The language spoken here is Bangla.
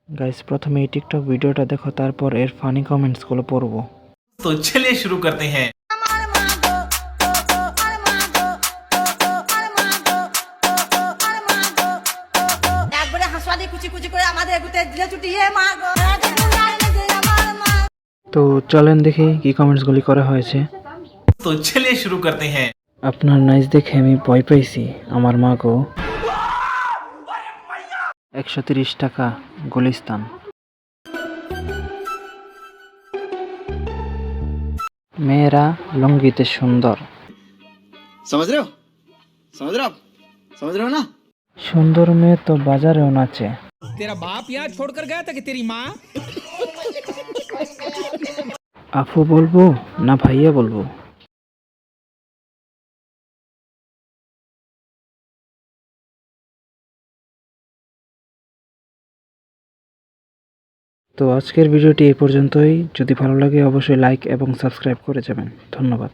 গাইস প্রথমে এই টিকটক ভিডিওটা দেখো, তারপর এর ফানি কমেন্টসগুলো পড়বো। तो चलिए शुरू करते हैं। একবারে হাসপাতালে কুচি কুচি করে আমাদের গুতে দিলে ছুটিয়ে মা গো। তো চলেন দেখি কি কমেন্টসগুলি করা হয়েছে। तो चलिए शुरू करते हैं। আপনার নাইস দেখে আমি ভয় পাইছি, আমার মা গো। 130 টাকা গুলিস্তান। মেয়েরা লুঙ্গিতে সুন্দর। समझ रहे हो आप समझ रहे हो ना। সুন্দর মেয়ে তো বাজারেও নাচে। तेरा बाप यहाँ छोड़कर गया था कि तेरी माँ? আফু বলবো না ভাইয়া বলবো? তো আজকের ভিডিওটি এই পর্যন্তই। যদি ভালো লাগে অবশ্যই লাইক এবং সাবস্ক্রাইব করে যাবেন। ধন্যবাদ।